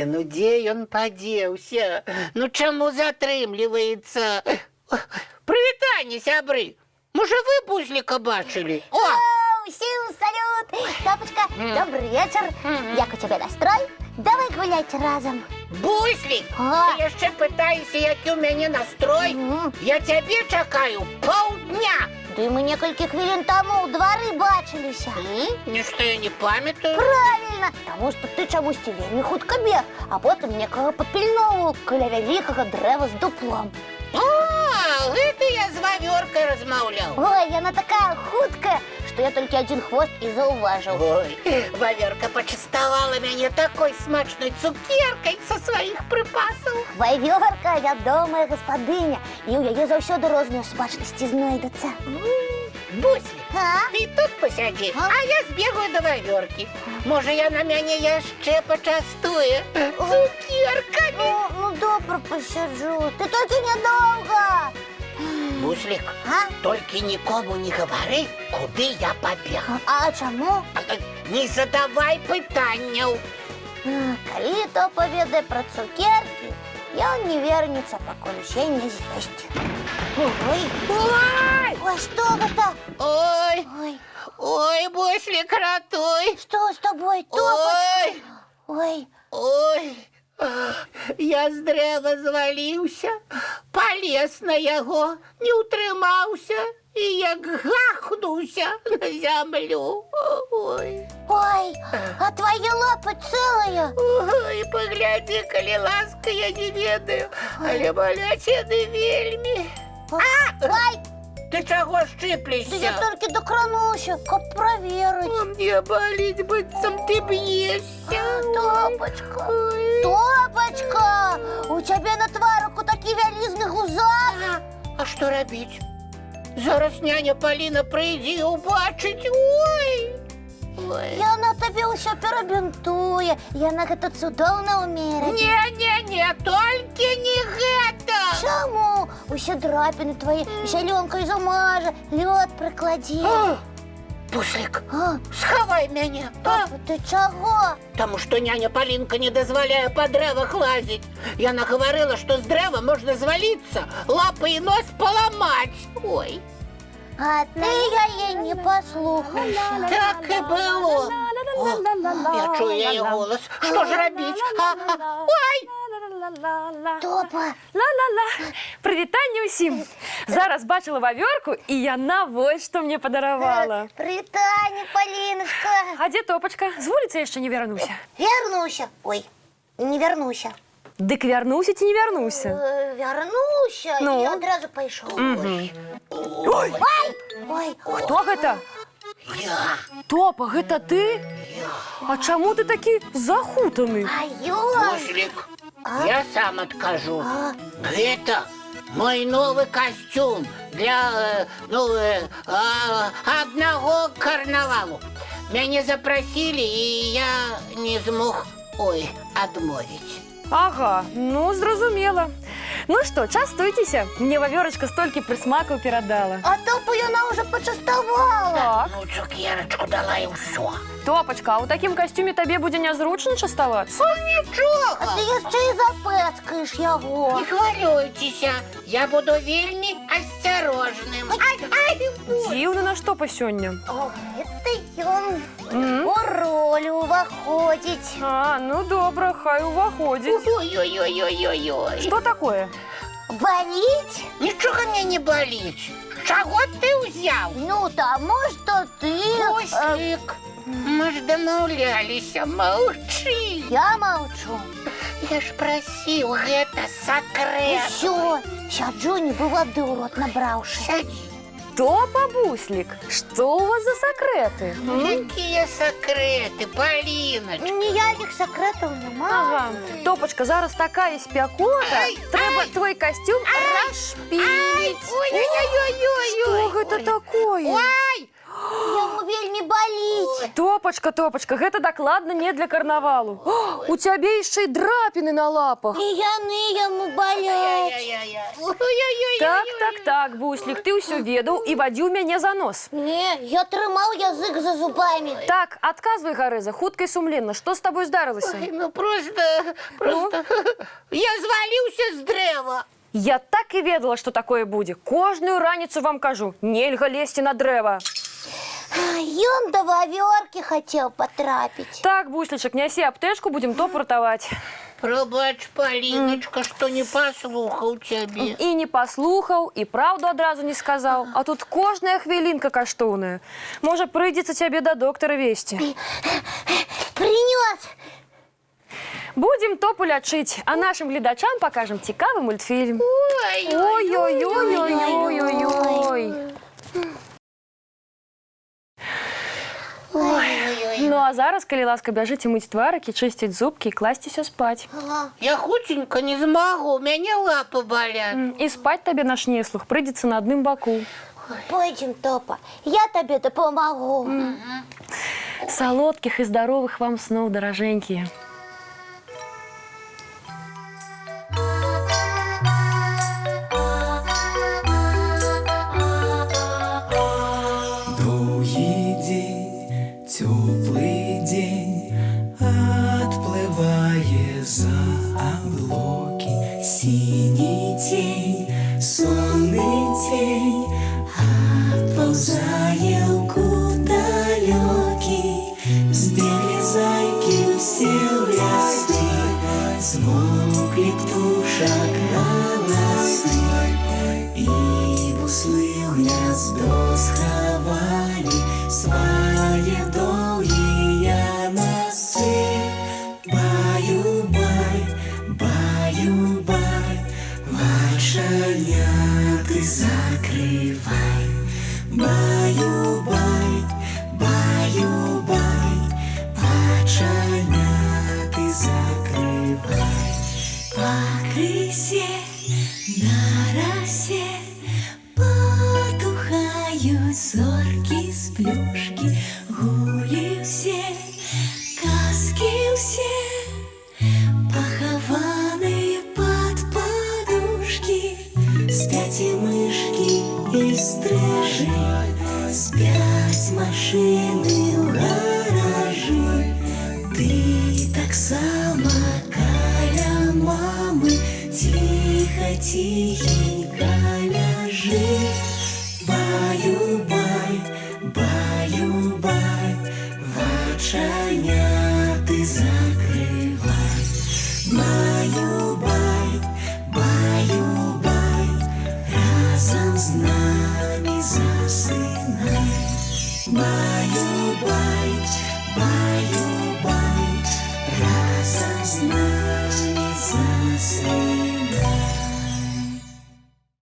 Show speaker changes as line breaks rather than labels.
Блин, ну где он подеўся? Ну чаму затрымліваецца? Прывітанне, сябры! Можа, вы Бузліка бачылі? О!
Усім салют! Топочка, добрый вечер. Як у тебя настрой? Давай гулять разом.
Бузлік!
А?
Ты яшчэ пытаешся, які ў мяне настрой? Я цябе чакаю паўдня!
Ды мы некалькі хвілін таму ў двары бачыліся.
Нішто я не памятаю.
Правильно, таму што ты чамусьці вельмі хутка бег, а потым некага папільноўваў каля вялікага дрэва з дуплом.
Гэта я з вавёркай размаўляў.
Ой, яна такая хуткая, што я толькі адзін хвост і заўважыў.
Ой, вавёрка пачаставала мяне такой смачной цукеркай са сваіх прыпасаў.
Вавёрка вядомая гаспадыня, і ў яе заўсёды розныя смачнасці знойдуцца.
Буслік,
А?
ты тут пасядзі, а я збегаю да вавёркі. Можа, яна мяне яшчэ пачастуе цукеркамі.
Ну, добра, пасяджу. Ты толькі нядоўга.
Буслік,
А?
толькі нікому не гавары, куды я пабег.
А чаму?
Не задавай пытанняў.
Калі то паведае пра цукеркі, ён не вернецца, пакуль усе не з'есць. Ой,
Ой!
што гэта?
Ой!
Ой,
Ой, Буслік, ратуй!
што з табой, Топачка? Ой,
Ой! Я з дрэва зваліўся, палез на яго, не ўтрымаўся і як гахнуўся на зямлю. Ой!
ой, а твае лапы цэлыя?
Ой, паглядзі, калі ласка, я не ведаю, але баляць яны вельмі.
Ай,
Ты чаго
ды я
шчыплешся?
толькі дакрануўся, каб праверыць.
Мне баліць, быццам ты б'ешся.
Топачка, Топачка, у цябе на тварыку такі вялізны гузак.
А што рабіць? Зараз няня Паліна прыйдзе і ўбачыць. Ой! Ой!
Яна табе ўсё перабінтуе, яна гэта цудоўна ўмее рабіць.
Не, толькі не гэта!
Чаму? Усе драпіны твае зялёнкай замажа, лёд прыкладзе.
Буслік,
А,
схавай мяне.
ты чаго?
Таму што няня Палінка не дазваляе па дрэвах лазіць. Яна гаварыла, што з дрэва можна зваліцца, лапы і нос паламаць. Ой!
А ты яе не паслухаешся.
Так і было. Я чую яе голас. Што ж рабіць? Ой!
Топа,
Ла-ла-ла. Прывітанне ўсім. Зараз бачыла вавёрку, і яна вось што мне падаравала.
прытанне, Палінушка.
А дзе Топачка? З вуліцы яшчэ не вярнуўся.
Вернуся. Ой, не вернуся.
Дык вярнуўся ці не вярнуўся?
Вярнуся,
Ну?
і адразу пайшоў.
Ой,
Ой,
хто гэта?
Я.
Топа, гэта ты? А чаму ты такі захутаны?
а ён?
Буслік, я сам адкажу. Гэта мой новы касцюм для аднаго карнавалу. Мяне запрасілі, і я не змог, адмовіць.
Ага, ну зразумела. Ну што, частуйцеся. Мне вавёрачка столькі прысмакаў перадала.
А Топу яна ўжо пачаставала.
Так.
Ну, цукерачку дала і ўсё.
Топачка, а ў такім касцюме табе будзе нязручна частавацца?
А
Нічога!
ты яшчэ і запэцкаеш яго.
Не хвалюйцеся, я буду вельмі асцярожным.
Дзіўна на што па сёння.
О, гэта ён у ролю уваходзіць.
А, ну добра, хай уваходзіць.
Ой-ой-ой-ой-ой-ой.
Што такое?
Баліць?
Нічога мне не баліць. Чаго ты ўзяў?
Ну, таму што ты...
Буслік, мы ж дамаўляліся, маўчы.
Я маўчу.
Я ж прасіў, гэта сакрэт.
Усё, сяджу, нібы вады ў рот набраўшы.
Сядзі.
Топа, Буслік, што ў вас за сакрэты?
Якія сакрэты, Паліначка?
Ніякіх сакрэтаў няма.
Ага, Топачка, зараз такая спякота,
Ай,
трэба
ай.
твой касцюм расшпіліць.
Ой-ой-ой-ой-ой.
Што гэта такое?
Ой!
Яму вельмі баліць.
Топочка, Топочка, гэта дакладна не для карнавалу. О, у цябе яшчэ і драпіны на лапах.
І яны яму баляць.
Так, Буслік, ты ўсё ведаў і вадзіў мяне за нос.
Не, я трымаў язык за зубамі.
Так, адказвай, Гарэза, хутка і сумленна, што з табой здарылася?
Ну просто я зваліўся з дрэва.
Я так і ведала, што такое будзе. Кожную раніцу вам кажу, нельга лезці на дрэва.
Ён да вавёркі хацеў патрапіць.
Так, Буслічак, нясі аптэчку, будзем топ ратаваць.
Прабач, Паліначка, што не паслухаў цябе.
І не паслухаў, і праўду адразу не сказаў. А тут кожная хвілінка каштоўная. Можа, прыйдзецца цябе да доктара весці.
Прынёс.
Будзем топу лячыць, а нашым гледачам пакажам цікавы мультфільм.
Ой-ой-ой-ой-ой-ой-ой.
Ну а зараз, калі ласка, бяжыце мыць тварыкі, чысціць зубкі і класціся спаць.
Я хутенька не змагу, у мяне лапы балят.
І спаць табе наш неслух прыйдзецца на адным баку.
Пойдзем, Топа, я табе дапамагу.
Салодкіх і здаровых вам сноў, даражэнькія.
Теплый день отплывая за облаки, синий тень, сонный тень отползая далекий, сбегли зайки все в лесу, смолкли птушек голосы, и буслы в гнездо сховали свои долгие носы. Баю-бай, баю-бай, вошаняты закрывай. Баю-бай, баю-бай, вошаняты закрывай. По крысе на росе потухают зорки с плюшки, гули все, каски все, похованные под подушки. Спят и мышки, и стрижи, спят машины в гаражи. Ты так само каля мамы, тихо-тихенько ляжи. Баю-бай, баю-бай, вочаняты закрывай. Баю-бай, баю-бай, разом с нами засынай. Баю-бай, баю-бай.